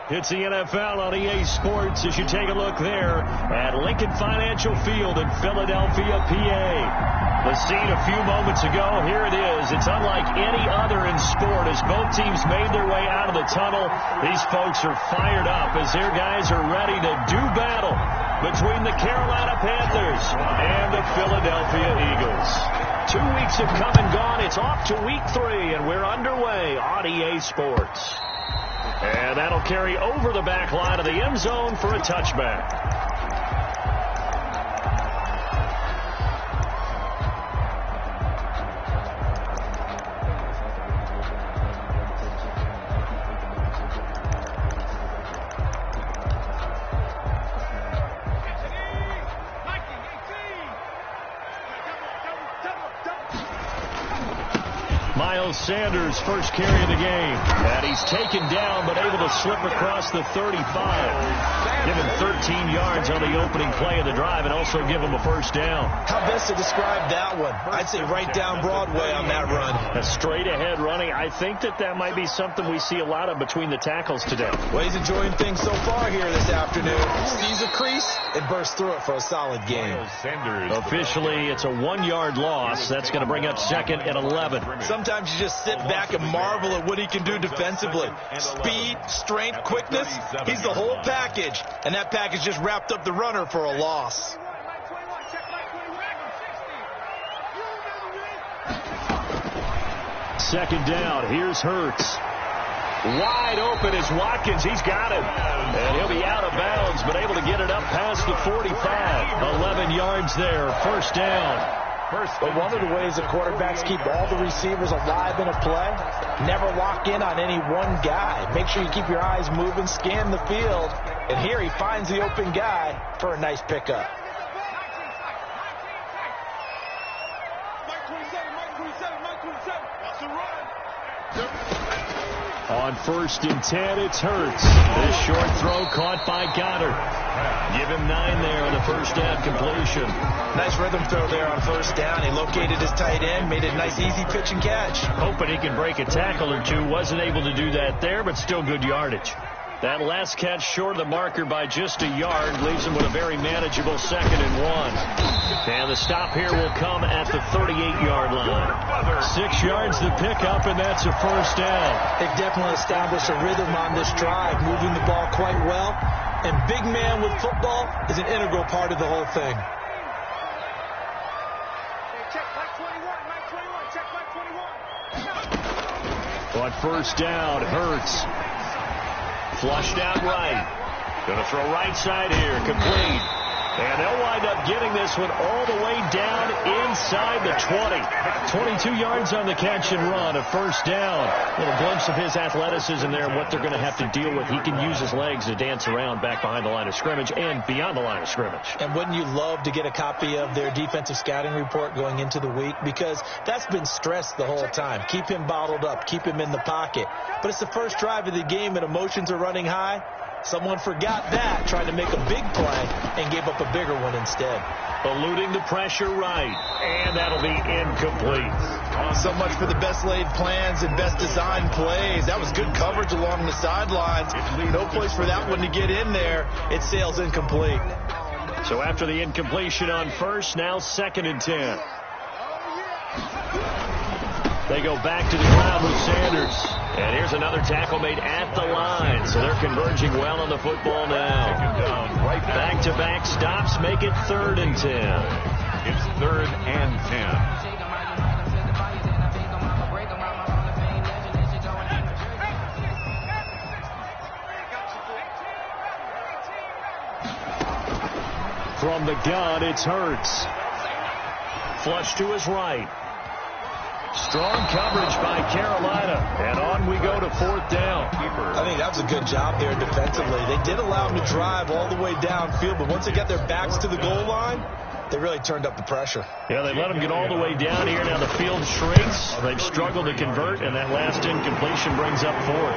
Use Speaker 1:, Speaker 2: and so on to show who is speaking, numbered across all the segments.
Speaker 1: It's the NFL on EA Sports as you take a look there at Lincoln Financial Field in Philadelphia, PA. The scene a few moments ago, here it is. It's unlike any other in sport as both teams made their way out of the tunnel. These folks are fired up as their guys are ready to do battle between the Carolina Panthers and the Philadelphia Eagles. 2 weeks have come and gone. It's off to week 3, and we're underway on EA Sports. And that'll carry over the back line of the end zone for a touchback. Sanders' first carry of the game. And he's taken down but able to slip across the 35. Give him 13 yards on the opening play of the drive and also give him a first down.
Speaker 2: How best to describe that one? I'd say right down Broadway on that run.
Speaker 1: A straight ahead running. I think that might be something we see a lot of between the tackles today.
Speaker 2: Well, he's enjoying things so far here this afternoon. Sees a crease and bursts through it for a solid game.
Speaker 1: Officially, it's a 1-yard loss. That's going to bring up second and 11.
Speaker 2: Sometimes you just sit back and marvel at what he can do defensively. Speed, strength, quickness. He's the whole package. And that package just wrapped up the runner for a loss.
Speaker 1: Second down. Here's Hurts. Wide open is Watkins. He's got him. And he'll be out of bounds, but able to get it up past the 45. 11 yards there. First down.
Speaker 2: But one of the ways the quarterbacks keep all the receivers alive in a play, never lock in on any one guy. Make sure you keep your eyes moving, scan the field. And here he finds the open guy for a nice pickup.
Speaker 1: On 1st and 10, it's Hurts. This short throw caught by Goddard. Give him 9 there on the first down completion.
Speaker 2: Nice rhythm throw there on first down. He located his tight end, made it a nice easy pitch and catch.
Speaker 1: Hoping he can break a tackle or two. Wasn't able to do that there, but still good yardage. That last catch short of the marker by just a yard leaves him with a very manageable 2nd and 1. And the stop here will come at the 38-yard line. 6 yards to pick up, and that's a first down.
Speaker 2: They've definitely established a rhythm on this drive, moving the ball quite well. And big man with football is an integral part of the whole thing.
Speaker 1: On first down, Hurts. Flushed out right. Going to throw right side here. Complete. And they'll wind up getting this one all the way down inside the 20. 22 yards on the catch and run. A first down. A little glimpse of his athleticism there and what they're going to have to deal with. He can use his legs to dance around back behind the line of scrimmage and beyond the line of scrimmage.
Speaker 2: And wouldn't you love to get a copy of their defensive scouting report going into the week? Because that's been stressed the whole time. Keep him bottled up. Keep him in the pocket. But it's the first drive of the game and emotions are running high. Someone forgot that, tried to make a big play, and gave up a bigger one instead.
Speaker 1: Eluding the pressure right, and that'll be incomplete.
Speaker 2: So much for the best laid plans and best designed plays. That was good coverage along the sidelines. No place for that one to get in there. It sails incomplete.
Speaker 1: So after the incompletion on first, now 2nd and 10. They go back to the ground with Sanders. And here's another tackle made at the line. So they're converging well on the football now. Back-to-back stops make it 3rd and 10.
Speaker 3: It's 3rd and
Speaker 1: 10. From the gun, it's Hurts. Flush to his right. Strong coverage by Carolina. And on we go to 4th down.
Speaker 2: I think that was a good job there defensively. They did allow him to drive all the way downfield, but once they got their backs to the goal line, they really turned up the pressure.
Speaker 1: Yeah, they let him get all the way down here. Now the field shrinks. They've struggled to convert, and that last incompletion brings up 4th.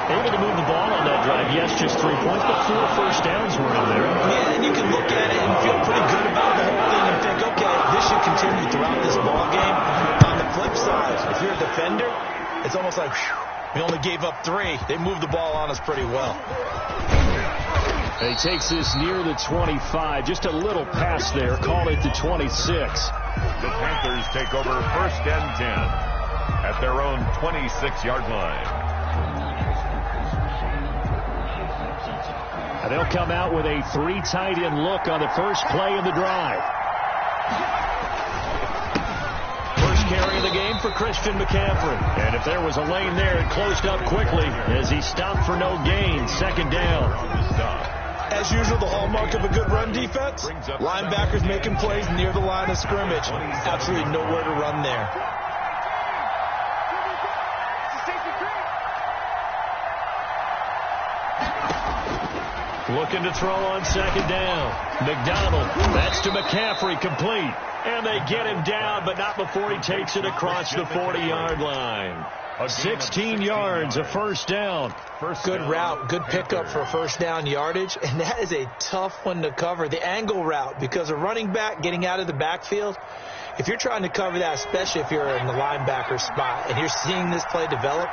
Speaker 1: Able to move the ball on that drive. Yes, just 3 points, but 4 first downs were in there.
Speaker 2: Yeah, and you can look at it and feel pretty good about the whole thing and think, okay, this should continue throughout this ball game. On the flip side, if you're a defender, it's almost like, whew, We only gave up 3. They moved the ball on us pretty well.
Speaker 1: He takes this near the 25. Just a little pass there. Call it the 26.
Speaker 3: The Panthers take over 1st and 10 at their own 26-yard line.
Speaker 1: And they'll come out with a 3 tight end look on the first play of the drive. First carry of the game for Christian McCaffrey. And if there was a lane there, it closed up quickly as he stopped for no gain. 2nd down.
Speaker 2: As usual, the hallmark of a good run defense, linebackers making plays near the line of scrimmage. Absolutely nowhere to run there.
Speaker 1: Looking to throw on 2nd down. McDonald, that's to McCaffrey, complete. And they get him down, but not before he takes it across the 40-yard line. 16 yards, a 1st down.
Speaker 2: Good route, good pickup for 1st down yardage, and that is a tough one to cover. The angle route, because a running back getting out of the backfield, if you're trying to cover that, especially if you're in the linebacker spot and you're seeing this play develop,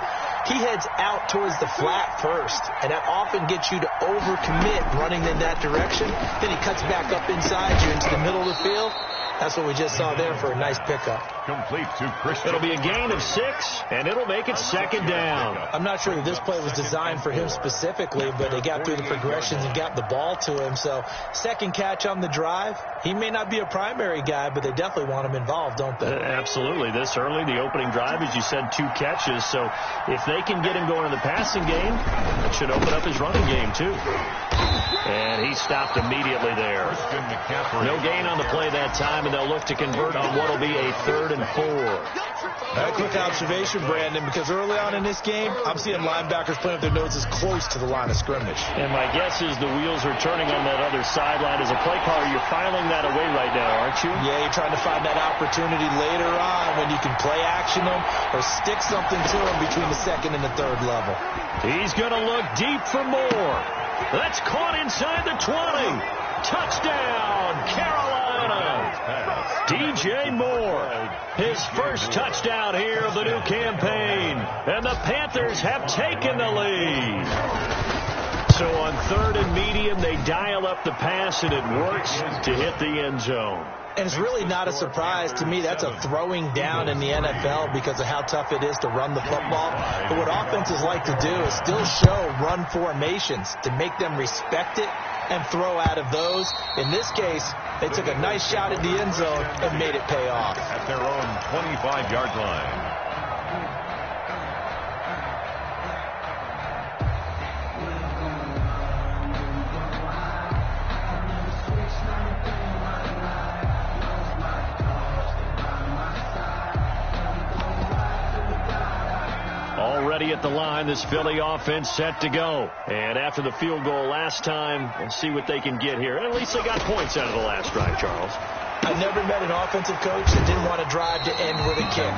Speaker 2: he heads out towards the flat first, and that often gets you to overcommit running in that direction. Then he cuts back up inside you into the middle of the field. That's what we just saw there for a nice pickup.
Speaker 3: Complete to Christian.
Speaker 1: It'll be a gain of 6, and it'll make it 2nd down.
Speaker 2: I'm not sure that this play was designed for him specifically, but they got through the progressions and got the ball to him. So 2nd catch on the drive. He may not be a primary guy, but they definitely want him involved, don't they?
Speaker 1: Absolutely. This early, the opening drive, as you said, 2 catches. So if they can get him going in the passing game, it should open up his running game, too. And he stopped immediately there. No gain on the play that time, and they'll look to convert on what will be a 3rd and 4.
Speaker 2: A quick observation, Brandon, because early on in this game, I'm seeing linebackers playing with their noses close to the line of scrimmage.
Speaker 1: And my guess is the wheels are turning on that other sideline. As a play caller, you're filing that away right now, aren't you?
Speaker 2: Yeah, you're trying to find that opportunity later on when you can play action them or stick something to them between the 2nd and the 3rd level.
Speaker 1: He's going to look deep for more. That's caught inside the 20. Touchdown, Carolina. DJ Moore, his first touchdown here of the new campaign. And the Panthers have taken the lead. So on 3rd and medium, they dial up the pass, and it works to hit the end zone.
Speaker 2: And it's really not a surprise to me. That's a throwing down in the NFL because of how tough it is to run the football. But what offenses like to do is still show run formations to make them respect it and throw out of those. In this case, they took a nice shot at the end zone and made it pay off.
Speaker 3: At their own 25-yard line.
Speaker 1: Already at the line, this Philly offense set to go. And after the field goal last time, we'll see what they can get here. At least they got points out of the last drive, Charles.
Speaker 2: I never met an offensive coach that didn't want to drive to end with a kick.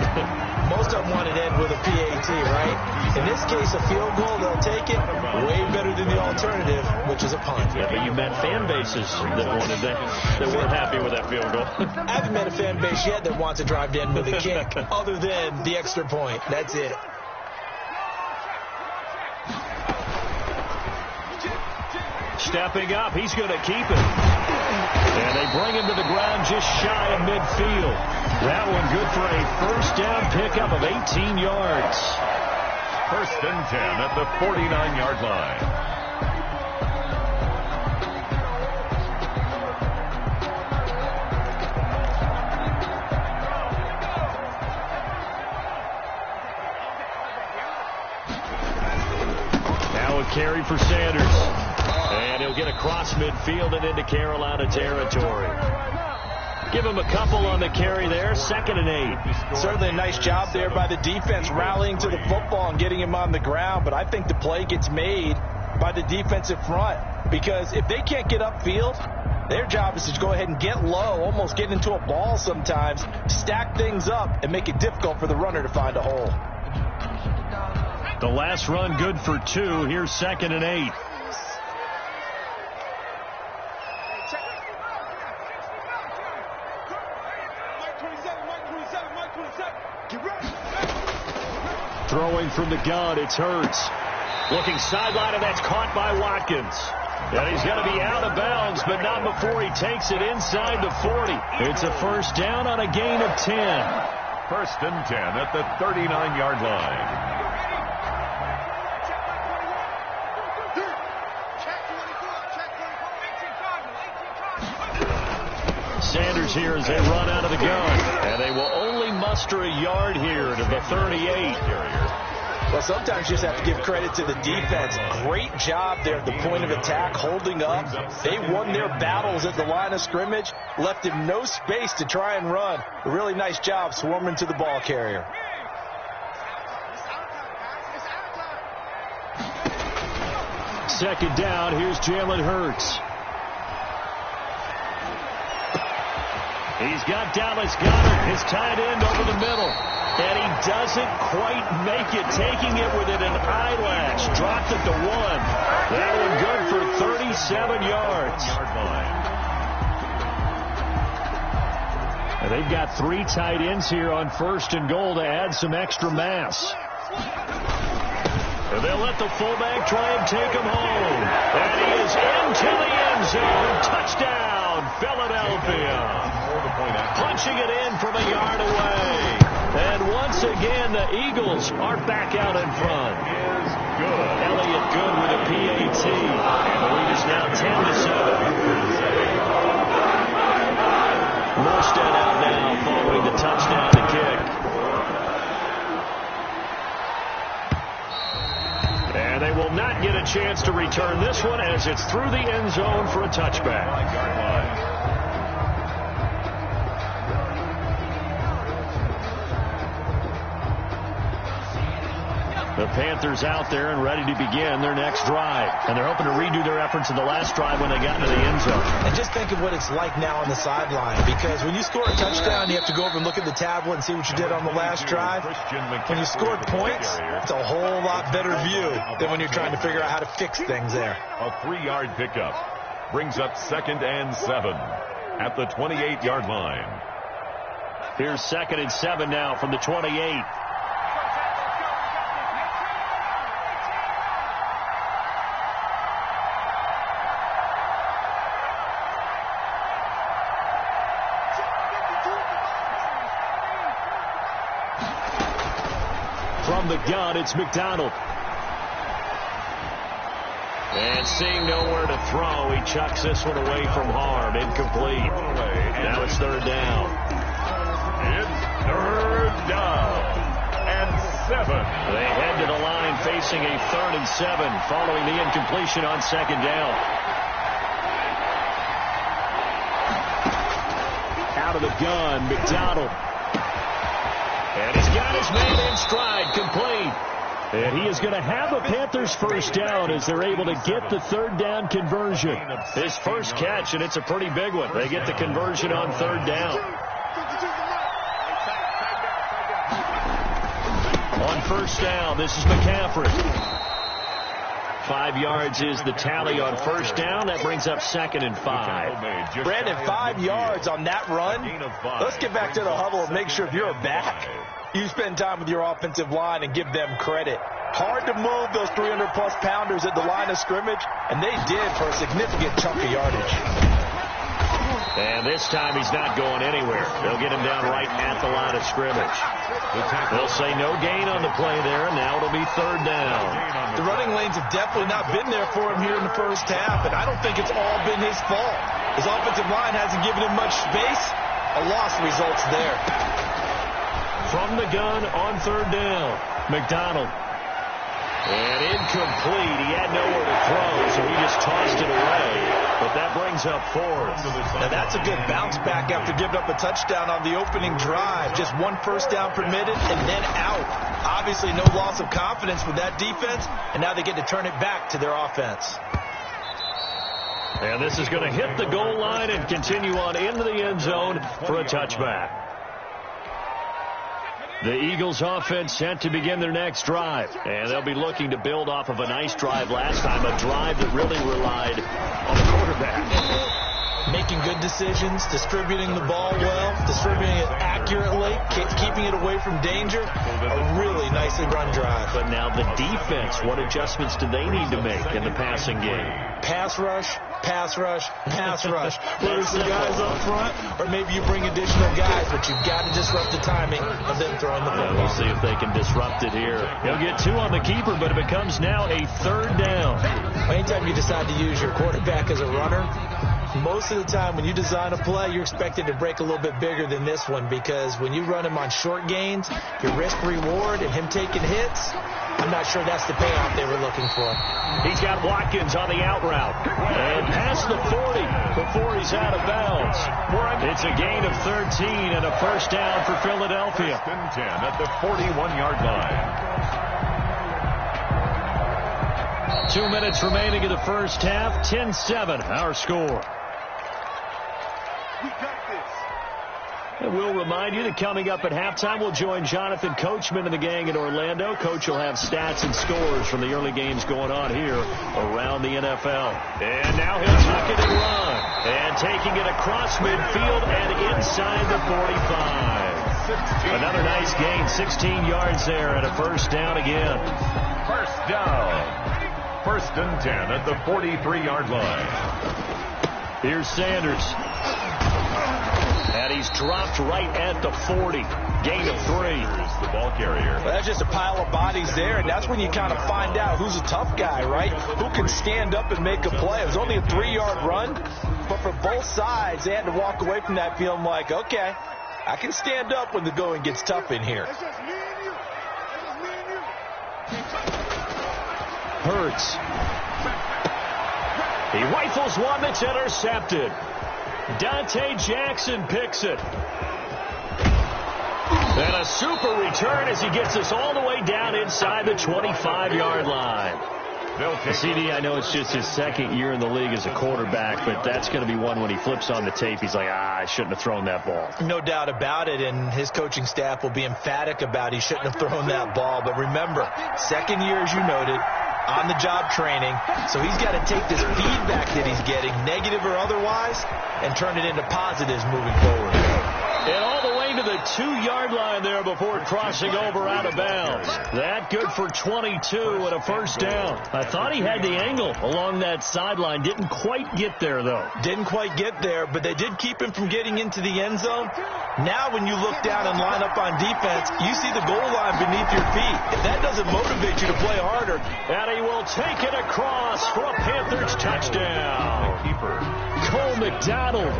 Speaker 2: Most of them want to end with a PAT, right? In this case, a field goal, they'll take it way better than the alternative, which is a punt.
Speaker 1: Yeah, but you met fan bases that wanted that weren't happy with that field goal.
Speaker 2: I haven't met a fan base yet that wants to drive to end with a kick, other than the extra point. That's it.
Speaker 1: Stepping up, he's going to keep it. And they bring him to the ground just shy of midfield. That one good for a 1st down pickup of 18 yards.
Speaker 3: 1st and 10 at the 49-yard line.
Speaker 1: Now a carry for Sanders. And he'll get across midfield and into Carolina territory. Give him a couple on the carry there. 2nd and 8.
Speaker 2: Certainly a nice job there by the defense rallying to the football and getting him on the ground. But I think the play gets made by the defensive front. Because if they can't get upfield, their job is to go ahead and get low, almost get into a ball sometimes, stack things up, and make it difficult for the runner to find a hole.
Speaker 1: The last run good for 2. Here's 2nd and 8. Throwing from the gun, it's Hurts. Looking sideline, and that's caught by Watkins. And he's going to be out of bounds, but not before he takes it inside the 40. It's a first down on a gain of 10.
Speaker 3: First and 10 at the 39-yard line.
Speaker 1: Sanders here as they run out of the gun. And they will only muster a yard here to the 38.
Speaker 2: Well, sometimes you just have to give credit to the defense. Great job there at the point of attack, holding up. They won their battles at the line of scrimmage, left him no space to try and run. A really nice job swarming to the ball carrier.
Speaker 1: Second down, here's Jalen Hurts. He's got Dallas Goedert, his tight end, over the middle. And he doesn't quite make it, taking it within an eyelash. Dropped it to 1. That one good for 37 yards. And they've got 3 tight ends here on first and goal to add some extra mass. And they'll let the fullback try and take him home. And he is into the end zone. Touchdown, Philadelphia. Punching it in from a yard away. And once again, the Eagles are back out in front. Elliott good with a PAT. And the lead is now 10-7. Morstead out now following the touchdown to kick. And they will not get a chance to return this one as it's through the end zone for a touchback. The Panthers out there and ready to begin their next drive. And they're hoping to redo their efforts in the last drive when they got into the end zone.
Speaker 2: And just think of what it's like now on the sideline. Because when you score a touchdown, you have to go over and look at the tablet and see what you did on the last drive. When you scored points, it's a whole lot better view than when you're trying to figure out how to fix things there.
Speaker 3: A 3-yard pickup brings up 2nd and 7 at the 28-yard line.
Speaker 1: Here's 2nd and 7 now from the 28. From the gun, it's McDonald. And seeing nowhere to throw, he chucks this one away from harm. Incomplete. Now it's 3rd down.
Speaker 3: It's 3rd down and 7.
Speaker 1: They head to the line facing a 3rd and 7 following the incompletion on 2nd down. Out of the gun, McDonald. And he's got his man in stride, complete. And he is going to have a Panthers first down as they're able to get the 3rd down conversion. His first catch, and it's a pretty big one. They get the conversion on 3rd down. On first down, this is McCaffrey. 5 yards is the tally on first down. That brings up 2nd and 5.
Speaker 2: Brandon, 5 yards on that run. Let's get back to the huddle and make sure if you're a back, you spend time with your offensive line and give them credit. Hard to move those 300-plus pounders at the line of scrimmage, and they did for a significant chunk of yardage.
Speaker 1: And this time he's not going anywhere. They'll get him down right at the line of scrimmage. They'll say no gain on the play there, and now it'll be 3rd down.
Speaker 2: The running lanes have definitely not been there for him here in the first half, and I don't think it's all been his fault. His offensive line hasn't given him much space. A loss results there.
Speaker 1: From the gun on 3rd down, McDonald. And incomplete. He had nowhere to throw, so he just tossed it away. But that brings up 4th.
Speaker 2: Now that's a good bounce back after giving up a touchdown on the opening drive. Just 1 first down permitted and then out. Obviously no loss of confidence with that defense, and now they get to turn it back to their offense.
Speaker 1: And this is going to hit the goal line and continue on into the end zone for a touchback. The Eagles offense set to begin their next drive. And they'll be looking to build off of a nice drive last time, a drive that really relied on the quarterback.
Speaker 2: making good decisions, distributing the ball well, distributing it accurately, keeping it away from danger. A really nicely run drive.
Speaker 1: But now the defense, what adjustments do they need to make in the passing game?
Speaker 2: Pass rush, pass rush, pass rush. Whether it's the guys up front or maybe you bring additional guys, but you've got to disrupt the timing of them throwing the football.
Speaker 1: We'll see if they can disrupt it here. He'll get 2 on the keeper, but it becomes now a 3rd down.
Speaker 2: Anytime you decide to use your quarterback as a runner, most of the time when you design a play, you're expected to break a little bit bigger than this one, because when you run him on short gains, your risk-reward and him taking hits, I'm not sure that's the payoff they were looking for.
Speaker 1: He's got Watkins on the out route. And past the 40 before he's out of bounds. It's a gain of 13 and a 1st down for Philadelphia.
Speaker 3: 1st and 10 at the 41-yard line.
Speaker 1: 2 minutes remaining in the 1st half. 10-7 our score. And we'll remind you that coming up at halftime, we'll join Jonathan Coachman and the gang in Orlando. Coach will have stats and scores from the early games going on here around the NFL. And now he'll tuck it and run. And taking it across midfield and inside the 45. Another nice gain, 16 yards there and a 1st down again.
Speaker 3: 1st down. 1st and 10 at the 43-yard line.
Speaker 1: Here's Sanders. And he's dropped right at the 40. Gain of 3.
Speaker 3: Here's the ball carrier.
Speaker 2: Well, that's just a pile of bodies there, and that's when you kind of find out who's a tough guy, right? Who can stand up and make a play. It was only a 3-yard run, but for both sides, they had to walk away from that feeling like, okay, I can stand up when the going gets tough in here.
Speaker 1: Hurts. He rifles one that's intercepted. Dante Jackson picks it. And a super return as he gets us all the way down inside the 25-yard line. CD, I know it's just his 2nd year in the league as a quarterback, but that's going to be one when he flips on the tape, he's like, I shouldn't have thrown that ball.
Speaker 2: No doubt about it, and his coaching staff will be emphatic about he shouldn't have thrown that ball. But remember, 2nd year, as you noted, on-the-job training, so he's got to take this feedback that he's getting, negative or otherwise, and turn it into positives moving forward.
Speaker 1: And all the way to the 2-yard line there before crossing over out of bounds. That good for 22 and a 1st down. I thought he had the angle along that sideline. Didn't quite get there, though.
Speaker 2: Didn't quite get there, but they did keep him from getting into the end zone. Now when you look down and line up on defense, you see the goal line beneath your feet. If that doesn't motivate you to play harder.
Speaker 1: And he will take it across for a Panthers touchdown.
Speaker 3: Keeper.
Speaker 1: Cole McDonald,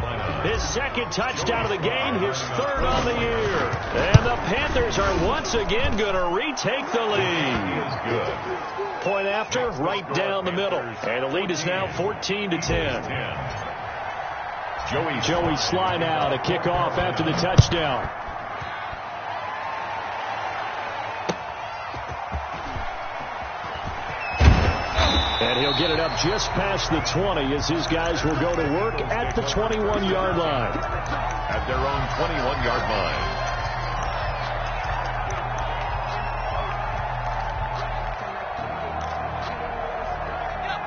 Speaker 1: his 2nd touchdown of the game, his 3rd on the year. And the Panthers are once again going to retake the lead.
Speaker 3: Good.
Speaker 1: Point after, right down the middle. And the lead is now 14-10. Joey Sly now to kick off after the touchdown. And he'll get it up just past the 20 as his guys will go to work at the 21-yard line.
Speaker 3: At their own 21-yard line.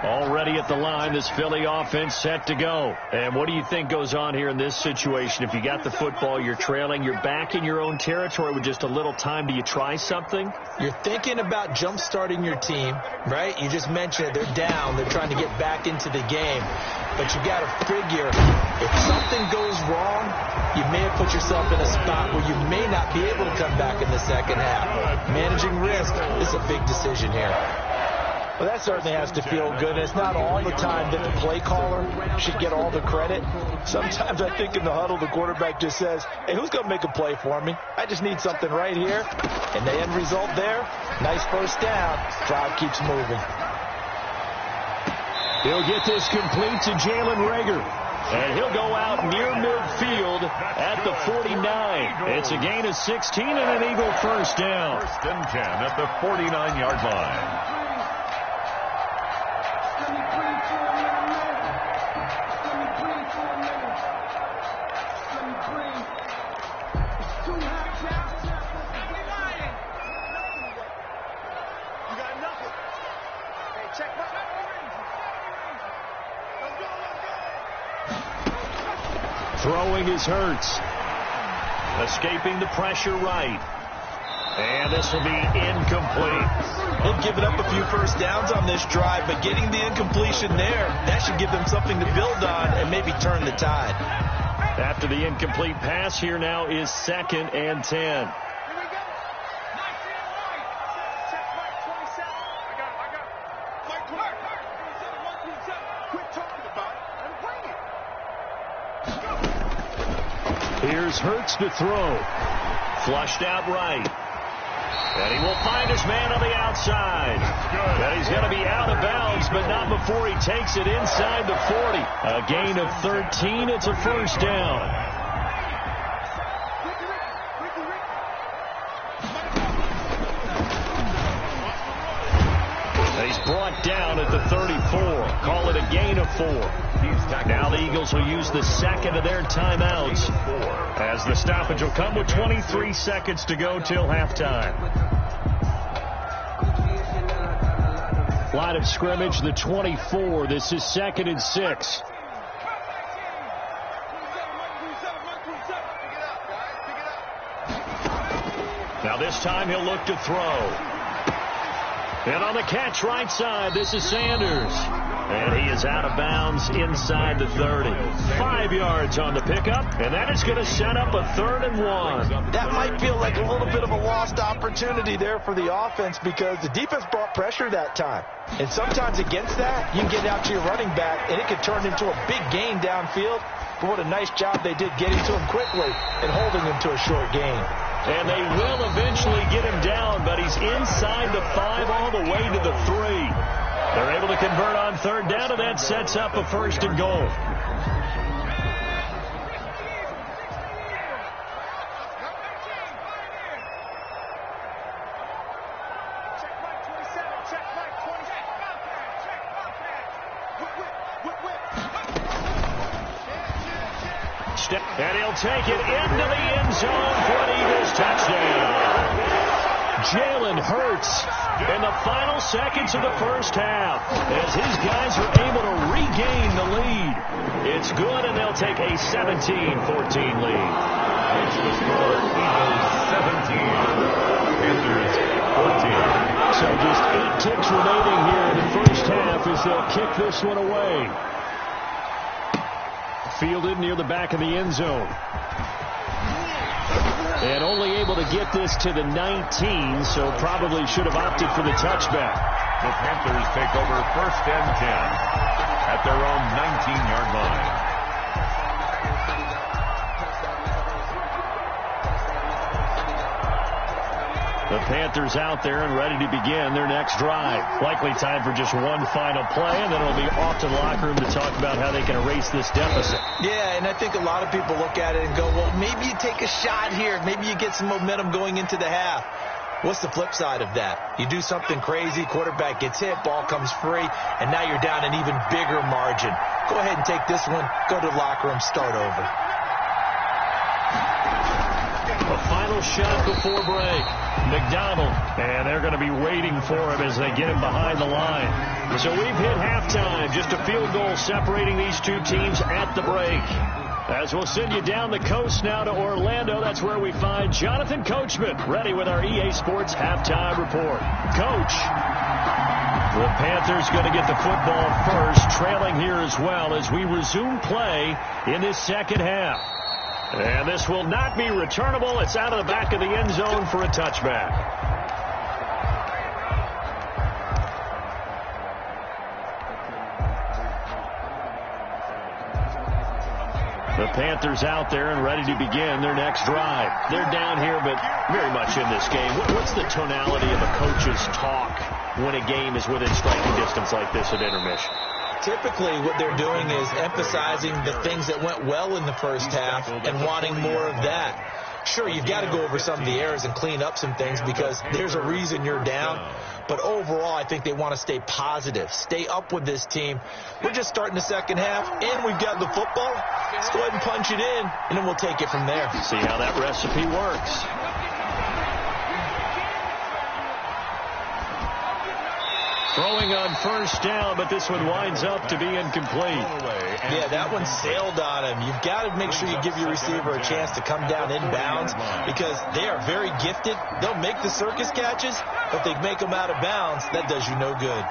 Speaker 1: Already at the line, this Philly offense set to go. And what do you think goes on here in this situation? If you got the football, you're trailing, you're back in your own territory with just a little time. Do you try something?
Speaker 2: You're thinking about jump-starting your team, right? You just mentioned it. They're down. They're trying to get back into the game. But you got to figure, if something goes wrong, you may have put yourself in a spot where you may not be able to come back in the 2nd half. Managing risk is a big decision here. Well, that certainly has to feel good. And it's not all the time that the play caller should get all the credit. Sometimes I think in the huddle, the quarterback just says, hey, who's going to make a play for me? I just need something right here. And the end result there, nice 1st down. Drive keeps moving.
Speaker 1: He'll get this complete to Jalen Reagor. And he'll go out near midfield at the 49. It's a gain of 16 and an Eagle 1st down.
Speaker 3: 1st and 10 at the 49-yard line.
Speaker 1: Throwing is Hurts. Escaping the pressure right. And this will be incomplete.
Speaker 2: They've given up a few first downs on this drive, but getting the incompletion there, that should give them something to build on and maybe turn the tide.
Speaker 1: After the incomplete pass, here now is 2nd and 10. Here's Hurts to throw. Flushed out right. And he will find his man on the outside. And he's going to be out of bounds, but not before he takes it inside the 40. A gain of 13. It's a first down. He's brought down at the 34. Call it a gain of 4. Now the Eagles will use the second of their timeouts, as the stoppage will come with 23 seconds to go till halftime. Line of scrimmage, the 24. This is 2nd and 6. Now this time he'll look to throw. And on the catch right side, this is Sanders. And he is out of bounds inside the 30. 5 yards on the pickup, and that is going to set up a 3rd and 1.
Speaker 2: That might feel like a little bit of a lost opportunity there for the offense because the defense brought pressure that time. And sometimes against that, you can get out to your running back, and it can turn into a big gain downfield. But what a nice job they did getting to him quickly and holding him to a short gain.
Speaker 1: And they will eventually get him down, but he's inside the 5 all the way to the 3. They're able to convert on 3rd down, and that sets up a 1st and goal. And he'll take it into the end zone for an Eagles touchdown. Jalen Hurts in the final seconds of the first half as his guys are able to regain the lead. It's good, and they'll take a 17-14 lead.
Speaker 3: It's the score, Eagles 17, Panthers 14.
Speaker 1: So just 8 ticks remaining here in the first half as they'll kick this one away. Fielded near the back of the end zone. And only able to get this to the 19, so probably should have opted for the touchback.
Speaker 3: The Panthers take over 1st and 10 at their own 19-yard line.
Speaker 1: The Panthers out there and ready to begin their next drive. Likely time for just one final play, and then it'll be off to the locker room to talk about how they can erase this deficit.
Speaker 2: Yeah, and I think a lot of people look at it and go, well, maybe you take a shot here. Maybe you get some momentum going into the half. What's the flip side of that? You do something crazy, quarterback gets hit, ball comes free, and now you're down an even bigger margin. Go ahead and take this one, go to the locker room, start over.
Speaker 1: A final shot before break. McDonald, and they're going to be waiting for him as they get him behind the line. So we've hit halftime. Just a field goal separating these two teams at the break. As we'll send you down the coast now to Orlando, that's where we find Jonathan Coachman, ready with our EA Sports halftime report. Coach, the Panthers going to get the football first, trailing here as well as we resume play in this second half. And this will not be returnable. It's out of the back of the end zone for a touchback. The Panthers out there and ready to begin their next drive. They're down here, but very much in this game. What's the tonality of a coach's talk when a game is within striking distance like this at intermission?
Speaker 2: Typically, what they're doing is emphasizing the things that went well in the first half and wanting more of that. Sure, you've got to go over some of the errors and clean up some things because there's a reason you're down. But overall, I think they want to stay positive, stay up with this team. We're just starting the second half, and we've got the football. Let's go ahead and punch it in, and then we'll take it from there.
Speaker 1: See how that recipe works. Throwing on first down, but this one winds up to be incomplete.
Speaker 2: Yeah, that one sailed on him. You've got to make sure you give your receiver a chance to come down inbounds because they are very gifted. They'll make the circus catches, but they make them out of bounds. That does you no good.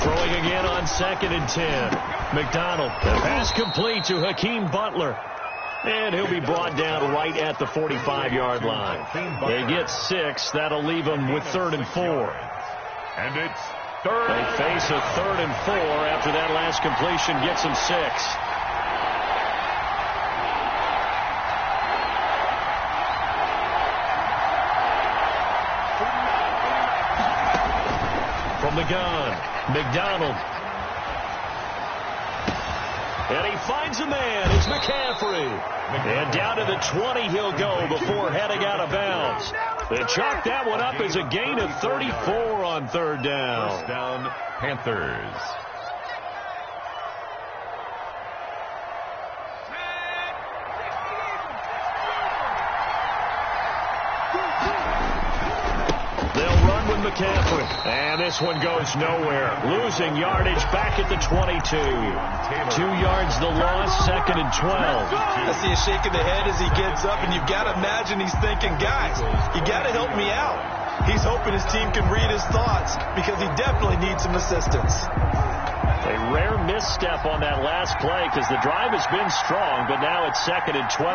Speaker 1: Throwing again on 2nd and 10. McDonald, the pass complete to Hakeem Butler. And he'll be brought down right at the 45-yard line. They get 6. That'll leave them with 3rd and 4.
Speaker 3: And it's third.
Speaker 1: They face a 3rd and 4 after that last completion gets them 6. From the gun, McDonald. And he finds a man. It's McCaffrey. And down to the 20 he'll go before heading out of bounds. They chalk that one up as a gain of 34 on 3rd down.
Speaker 3: First down, Panthers.
Speaker 1: They'll run with McCaffrey. And this one goes nowhere. Losing yardage back at the 22. 2 yards the loss, 2nd and 12.
Speaker 2: I see a shake of the head as he gets up, and you've got to imagine he's thinking, guys, you got to help me out. He's hoping his team can read his thoughts because he definitely needs some assistance.
Speaker 1: A rare misstep on that last play because the drive has been strong, but now it's 2nd and 12.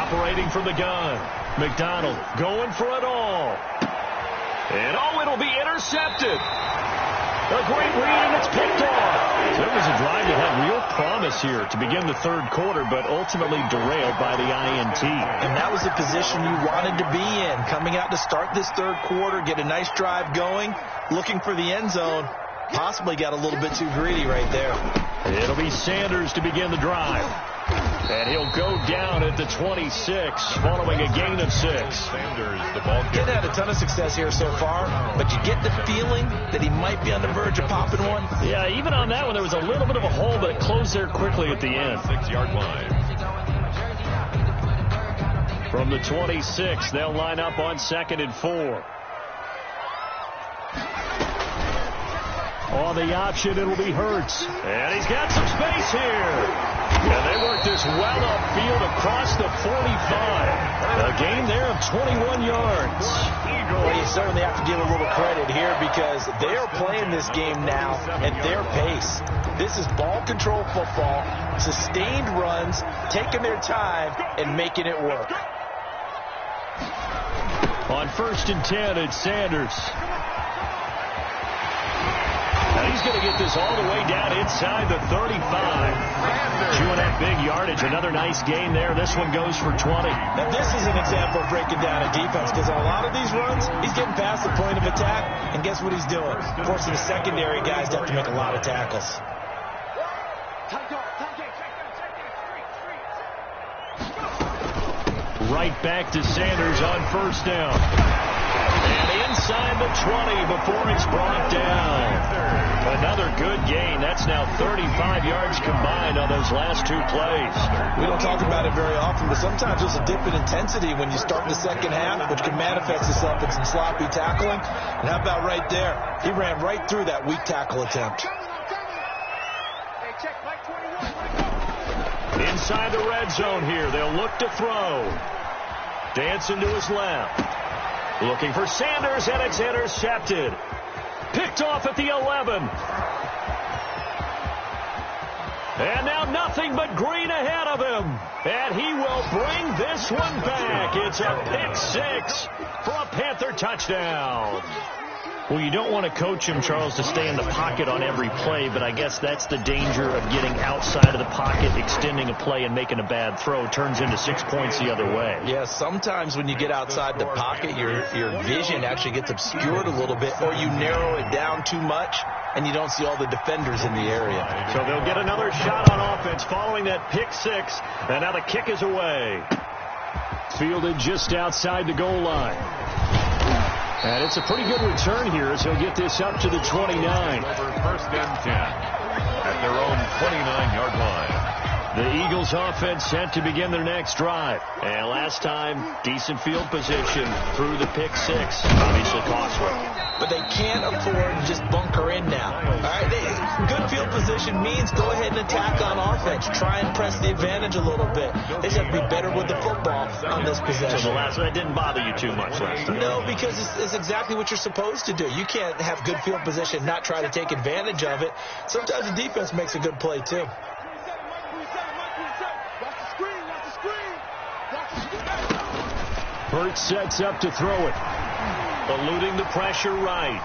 Speaker 1: Operating from the gun. McDonald going for it all. And it'll be intercepted. A great read, and it's picked off. That was a drive that had real promise here to begin the 3rd quarter, but ultimately derailed by the INT.
Speaker 2: And that was the position you wanted to be in. Coming out to start this 3rd quarter, get a nice drive going, looking for the end zone. Possibly got a little bit too greedy right there.
Speaker 1: It'll be Sanders to begin the drive. And he'll go down at the 26 following a gain of 6.
Speaker 3: Sanders, the ball
Speaker 2: He's had a ton of success here so far, but you get the feeling that he might be on the verge of popping one.
Speaker 1: Yeah, even on that one, there was a little bit of a hole, but it closed there quickly at the end.
Speaker 3: 6-yard line.
Speaker 1: From the 26, they'll line up on 2nd and 4. On the option, it'll be Hurts. And he's got some space here. And they work this well upfield across the 45. A gain there of 21 yards.
Speaker 2: Well, you certainly have to give a little credit here because they are playing this game now at their pace. This is ball control football, sustained runs, taking their time and making it work.
Speaker 1: On 1st and 10, it's Sanders. Now he's going to get this all the way down inside the 35. Chewing up big yardage. Another nice gain there. This one goes for 20.
Speaker 2: Now this is an example of breaking down a defense because on a lot of these runs, he's getting past the point of attack, and guess what he's doing? Forcing the secondary guys to have to make a lot of tackles.
Speaker 1: Right back to Sanders on 1st down. And inside the 20 before it's brought down. Another good gain. That's now 35 yards combined on those last 2 plays.
Speaker 2: We don't talk about it very often, but sometimes there's a dip in intensity when you start the second half, which can manifest itself in some sloppy tackling. And how about right there? He ran right through that weak tackle attempt.
Speaker 1: Inside the red zone here. They'll look to throw. Dancing to his left. Looking for Sanders, and it's intercepted. Picked off at the 11. And now nothing but green ahead of him. And he will bring this one back. It's a pick 6 for a Panther touchdown. Well, you don't want to coach him, Charles, to stay in the pocket on every play, but I guess that's the danger of getting outside of the pocket, extending a play, and making a bad throw. Turns into 6 points the other way.
Speaker 2: Yeah, sometimes when you get outside the pocket, your vision actually gets obscured a little bit, or you narrow it down too much, and you don't see all the defenders in the area.
Speaker 1: So they'll get another shot on offense following that pick 6, and now the kick is away. Fielded just outside the goal line. And it's a pretty good return here as he'll get this up to the 29.
Speaker 3: Over 1st and 10 at their own 29-yard line.
Speaker 1: The Eagles offense set to begin their next drive. And last time, decent field position through the pick six. Obviously costly.
Speaker 2: But they can't afford to just bunker in now. All right, good field position means go ahead and attack on offense. Try and press the advantage a little bit. They just have to be better with the football on this possession.
Speaker 1: So that didn't bother you too much last time?
Speaker 2: No, because it's exactly what you're supposed to do. You can't have good field position, not try to take advantage of it. Sometimes the defense makes a good play, too.
Speaker 1: Burt sets up to throw it. Eluding the pressure right.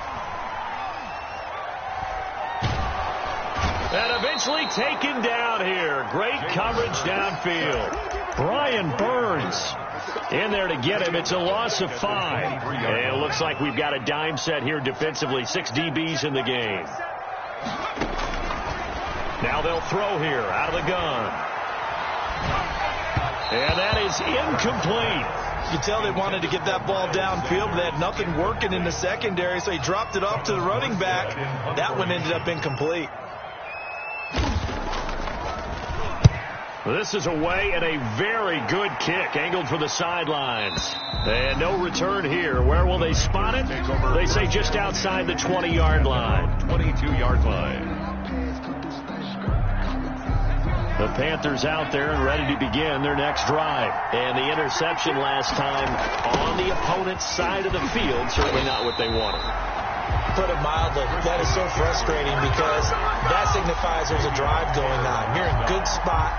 Speaker 1: And eventually taken down here. Great coverage downfield. Brian Burns in there to get him. It's a loss of 5. And it looks like we've got a dime set here defensively. 6 DBs in the game. Now they'll throw here out of the gun. And that is incomplete.
Speaker 2: You can tell they wanted to get that ball downfield, but they had nothing working in the secondary, so he dropped it off to the running back. That one ended up incomplete.
Speaker 1: This is away and a very good kick angled for the sidelines. And no return here. Where will they spot it? They say just outside the 20-yard line.
Speaker 3: 22-yard line.
Speaker 1: The Panthers out there and ready to begin their next drive. And the interception last time on the opponent's side of the field, certainly not what they wanted.
Speaker 2: Put it mildly, that is so frustrating because that signifies there's a drive going on. You're in a good spot,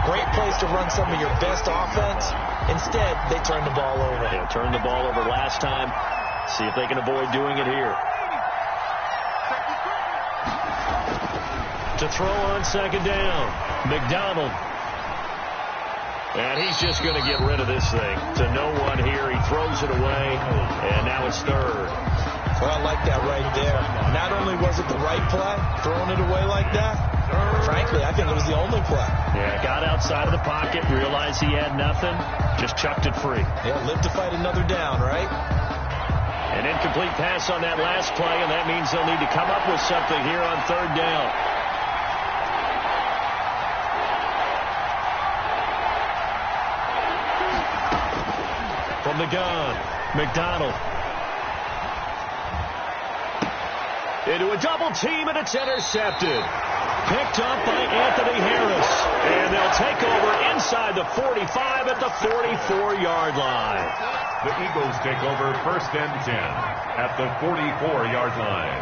Speaker 2: great place to run some of your best offense. Instead, they turn the ball over.
Speaker 1: They turned the ball over last time. See if they can avoid doing it here. To throw on second down. McDonald. And he's just going to get rid of this thing. To no one here. He throws it away. And now it's third.
Speaker 2: Well, I like that right there. Not only was it the right play, throwing it away like that, frankly, I think it was the only play.
Speaker 1: Yeah, got outside of the pocket, realized he had nothing, just chucked it free.
Speaker 2: Yeah, live to fight another down, right?
Speaker 1: An incomplete pass on that last play, and that means they'll need to come up with something here on third down. From the gun, McDonald. Into a double team, and it's intercepted. Picked up by Anthony Harris. And they'll take over inside the 45 at the 44-yard line.
Speaker 3: The Eagles take over first and 10 at the 44-yard line.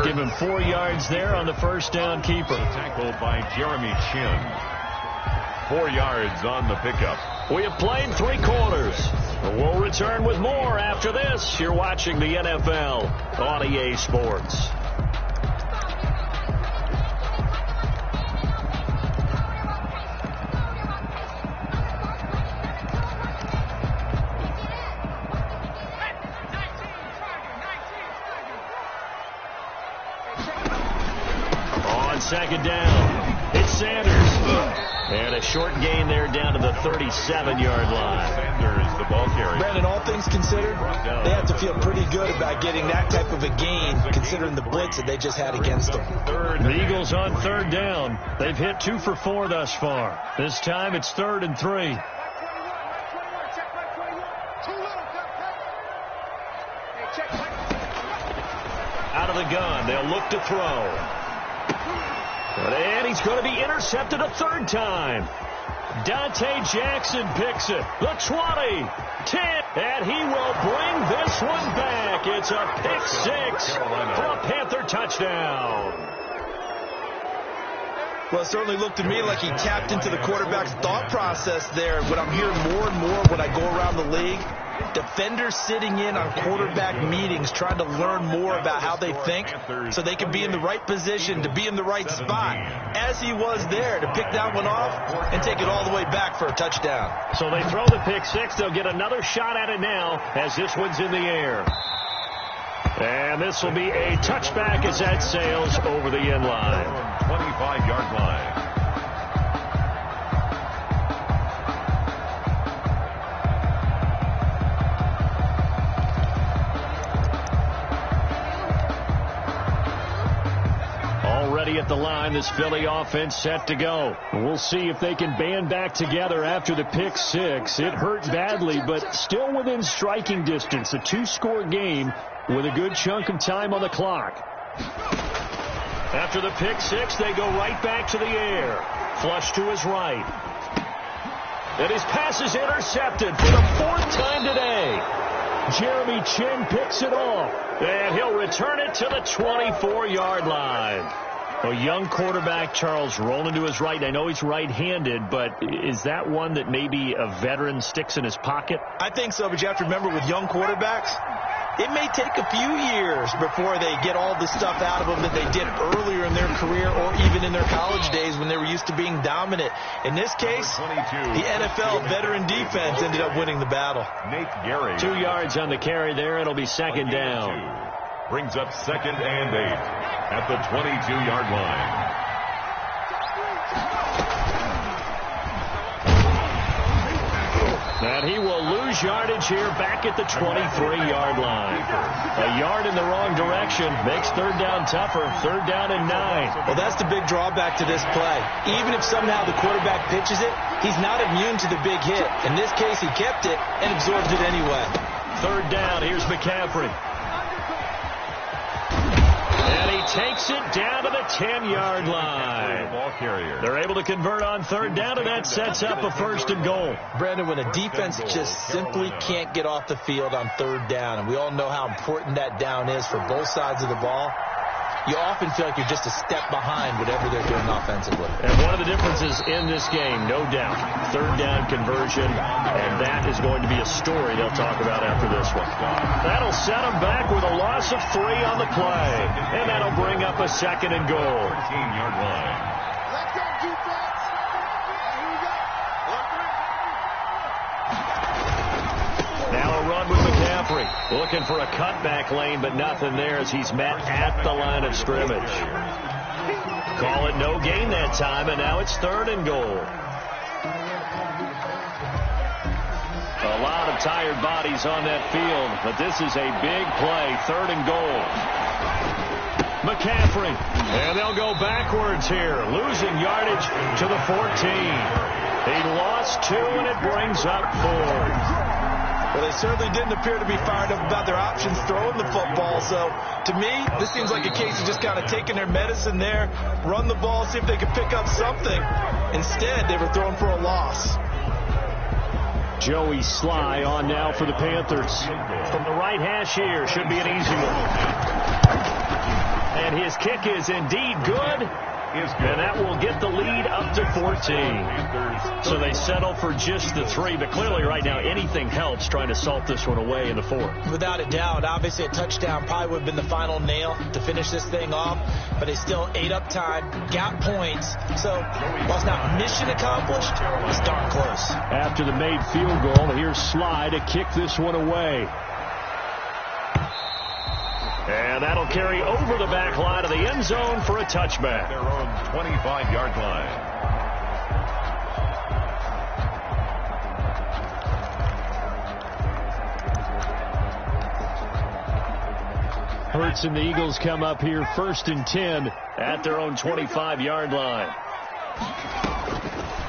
Speaker 1: Give him 4 yards there on the first down keeper.
Speaker 3: Tackled by Jeremy Chin. 4 yards on the pickup.
Speaker 1: We have played 3 quarters. We'll return with more after this. You're watching the NFL on EA Sports. On second down, it's Sanders. And a short gain there down to the 37-yard line.
Speaker 3: Sanders, the ball carrier.
Speaker 2: Brandon, all things considered, they have to feel pretty good about getting that type of a gain, considering the blitz that they just had against them.
Speaker 1: The Eagles on third down. They've hit 2 for 4 thus far. This time it's 3rd and 3. Out of the gun, they'll look to throw. And he's going to be intercepted a 3rd time. Dante Jackson picks it. The 20, 10, and he will bring this one back. It's a pick 6 for a Panther touchdown.
Speaker 2: Well, it certainly looked to me like he tapped into the quarterback's thought process there. What I'm hearing more and more when I go around the league, defenders sitting in on quarterback meetings trying to learn more about how they think so they can be in the right position to be in the right spot, as he was there to pick that one off and take it all the way back for a touchdown.
Speaker 1: So they throw the pick 6. They'll get another shot at it now as this one's in the air. And this will be a touchback as that sails over the end line.
Speaker 3: 25-yard line.
Speaker 1: the line. This Philly offense set to go. We'll see if they can band back together after the pick six. It hurt badly, but still within striking distance. A two-score game with a good chunk of time on the clock. After the pick six, they go right back to the air. Flush to his right. And his pass is intercepted for the fourth time today. Jeremy Chin picks it off, and he'll return it to the 24-yard line. A young quarterback, Charles, rolling to his right. I know he's right-handed, but is that one that maybe a veteran sticks in his pocket?
Speaker 2: I think so, but you have to remember with young quarterbacks, it may take a few years before they get all the stuff out of them that they did earlier in their career or even in their college days when they were used to being dominant. In this case, the NFL veteran defense ended up winning the battle.
Speaker 3: Nate Gary.
Speaker 1: 2 yards on the carry there. It'll be second down.
Speaker 3: Brings up 2nd and 8 at the 22-yard line.
Speaker 1: And he will lose yardage here back at the 23-yard line. A yard in the wrong direction makes third down tougher. Third down and 9.
Speaker 2: Well, that's the big drawback to this play. Even if somehow the quarterback pitches it, he's not immune to the big hit. In this case, he kept it and absorbed it anyway.
Speaker 1: Third down. Here's McCaffrey. Takes it down to the 10-yard line.
Speaker 3: Ball carrier.
Speaker 1: They're able to convert on third down, and that sets up a 1st and goal.
Speaker 2: Brandon, when a defense just simply can't get off the field on third down, and we all know how important that down is for both sides of the ball, you often feel like you're just a step behind whatever they're doing offensively.
Speaker 1: And one of the differences in this game, no doubt, third down conversion, and that is going to be a story they'll talk about after this one. That'll set them back with a loss of 3 on the play, and that'll bring up a 2nd and goal.
Speaker 3: 14-yard line.
Speaker 1: Now a run with McCaffrey. Looking for a cutback lane, but nothing there as he's met at the line of scrimmage. Call it no gain that time, and now it's 3rd and goal. A lot of tired bodies on that field, but this is a big play. 3rd and goal. McCaffrey, and they'll go backwards here, losing yardage to the 14. He lost 2, and it brings up 4.
Speaker 2: Well, they certainly didn't appear to be fired up about their options throwing the football. So, to me, this seems like a case of just kind of taking their medicine there, run the ball, see if they could pick up something. Instead, they were throwing for a loss.
Speaker 1: Joey Sly on now for the Panthers. From the right hash here, should be an easy one. And his kick is indeed good. And that will get the lead up to 14. So they settle for just the 3. But clearly right now anything helps trying to salt this one away in the 4th.
Speaker 2: Without a doubt. Obviously a touchdown probably would have been the final nail to finish this thing off. But they still ate up time, got points. So while it's not mission accomplished, it's darn close.
Speaker 1: After the made field goal, here's Sly to kick this one away. And that'll carry over the back line of the end zone for a touchback.
Speaker 3: Their own 25-yard line.
Speaker 1: Hurts and the Eagles come up here 1st and 10 at their own 25-yard line.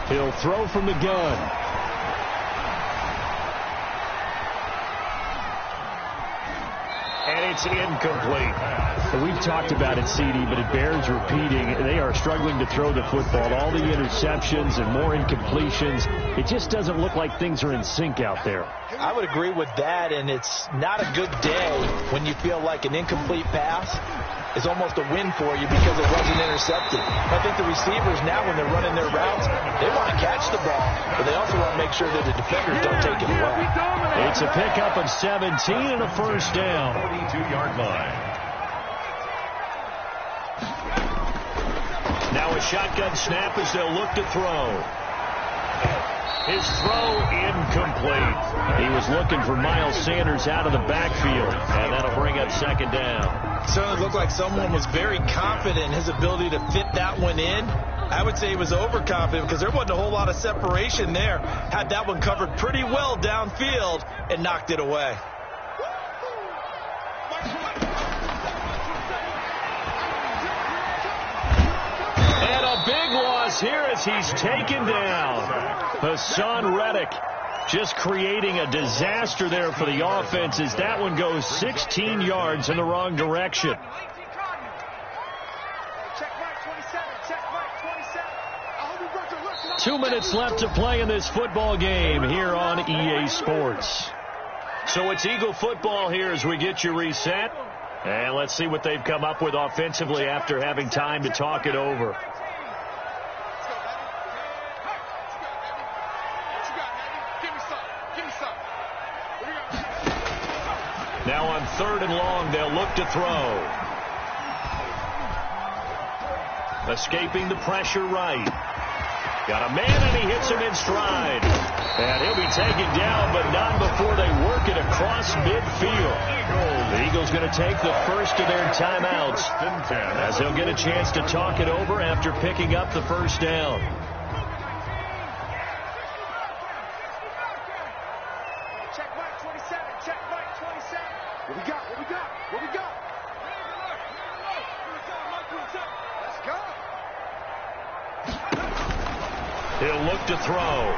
Speaker 1: He'll throw from the gun. And it's incomplete. We've talked about it, CD, but it bears repeating. They are struggling to throw the football. All the interceptions and more incompletions. It just doesn't look like things are in sync out there.
Speaker 2: I would agree with that, and it's not a good day when you feel like an incomplete pass is almost a win for you because it wasn't intercepted. I think the receivers now, when they're running their routes, they want to catch the ball, but they also want to make sure that the defenders don't take it away.
Speaker 1: It's a pickup of 17 and a 1st down.
Speaker 3: 42-yard line.
Speaker 1: Now a shotgun snap as they'll look to throw. His throw incomplete. He was looking for Miles Sanders out of the backfield, and that'll bring up 2nd down.
Speaker 2: Certainly looked like someone was very confident in his ability to fit that one in. I would say he was overconfident because there wasn't a whole lot of separation there. Had that one covered pretty well downfield and knocked it away.
Speaker 1: here as he's taken down. Hassan Reddick just creating a disaster there for the offense as that one goes 16 yards in the wrong direction. 2 minutes left to play in this football game here on EA Sports. So it's Eagle football here as we get you reset. And let's see what they've come up with offensively after having time to talk it over. Now on 3rd and long, they'll look to throw. Escaping the pressure right. Got a man, and he hits him in stride. And he'll be taken down, but not before they work it across midfield. The Eagles going to take the first of their timeouts as they'll get a chance to talk it over after picking up the first down.
Speaker 4: Check right 27. Check right 27. What we got? What we got? What we got? Let's go.
Speaker 1: He'll look to throw.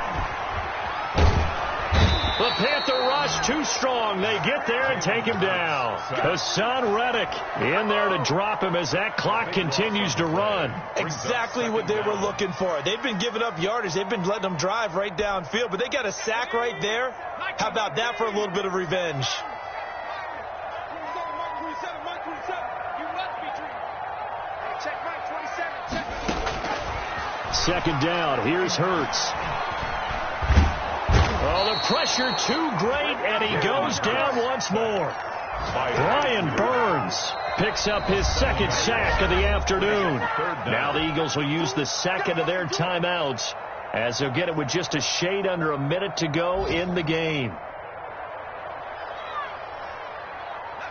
Speaker 1: The Panther rush too strong. They get there and take him down. Hassan Reddick in there to drop him as that clock continues to run.
Speaker 2: Exactly what they were looking for. They've been giving up yardage. They've been letting them drive right downfield, but they got a sack right there. How about that for a little bit of revenge?
Speaker 1: Second down. Here's Hurts. Oh, the pressure too great, and he goes down once more. Brian Burns picks up his second sack of the afternoon. Now the Eagles will use the second of their timeouts as they'll get it with just a shade under a minute to go in the game.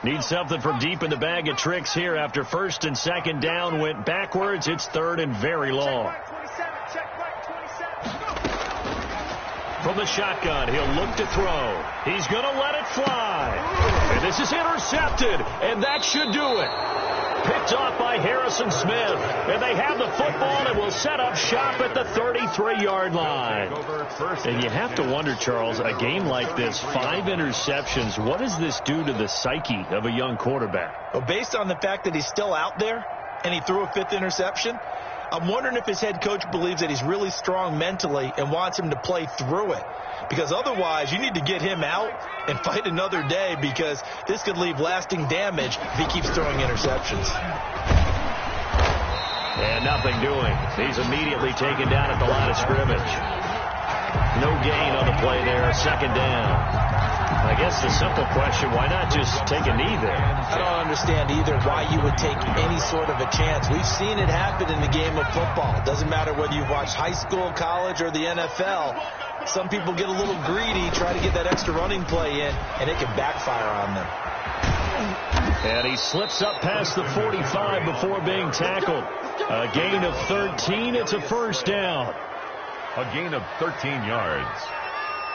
Speaker 1: Need something from deep in the bag of tricks here after first and second down went backwards. It's 3rd and very long. From the shotgun, he'll look to throw. He's going to let it fly. And this is intercepted, and that should do it. Picked off by Harrison Smith. And they have the football and will set up shop at the 33-yard line. And you have to wonder, Charles, a game like this, 5 interceptions, what does this do to the psyche of a young quarterback?
Speaker 2: Well, based on the fact that he's still out there and he threw a 5th interception, I'm wondering if his head coach believes that he's really strong mentally and wants him to play through it. Because otherwise, you need to get him out and fight another day, because this could leave lasting damage if he keeps throwing interceptions.
Speaker 1: And nothing doing. He's immediately taken down at the line of scrimmage. No gain on the play there. Second down. I guess the simple question, why not just take a knee there?
Speaker 2: I don't understand either why you would take any sort of a chance. We've seen it happen in the game of football. It doesn't matter whether you've watched high school, college, or the NFL. Some people get a little greedy, try to get that extra running play in, and it can backfire on them.
Speaker 1: And he slips up past the 45 before being tackled. A gain of 13. It's a first down.
Speaker 3: A gain of 13 yards.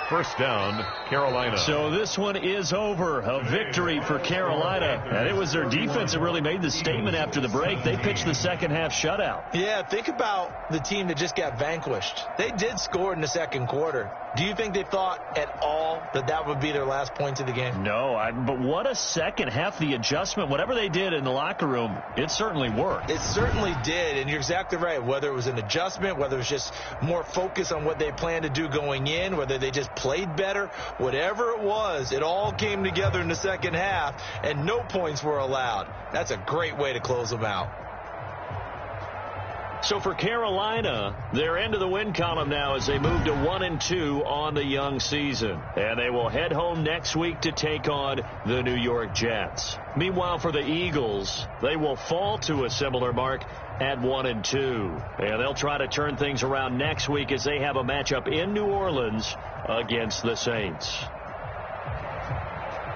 Speaker 3: First down, Carolina.
Speaker 1: So this one is over. A victory for Carolina. And it was their defense that really made the statement after the break. They pitched the second half shutout.
Speaker 2: Yeah, think about the team that just got vanquished. They did score in the second quarter. Do you think they thought at all that that would be their last points of the game?
Speaker 1: No, but what a second half. The adjustment, whatever they did in the locker room, it certainly worked.
Speaker 2: It certainly did, and you're exactly right. Whether it was an adjustment, whether it was just more focus on what they planned to do going in, whether they just played better, whatever it was, it all came together in the second half, and no points were allowed. That's a great way to close them out.
Speaker 1: So for Carolina, they're into the win column now as they move to 1-2 on the young season. And they will head home next week to take on the New York Jets. Meanwhile, for the Eagles, they will fall to a similar mark at 1-2. And they'll try to turn things around next week as they have a matchup in New Orleans against the Saints.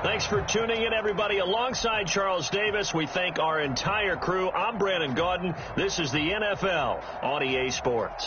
Speaker 1: Thanks for tuning in, everybody. Alongside Charles Davis, we thank our entire crew. I'm Brandon Gaudin. This is the NFL on EA Sports.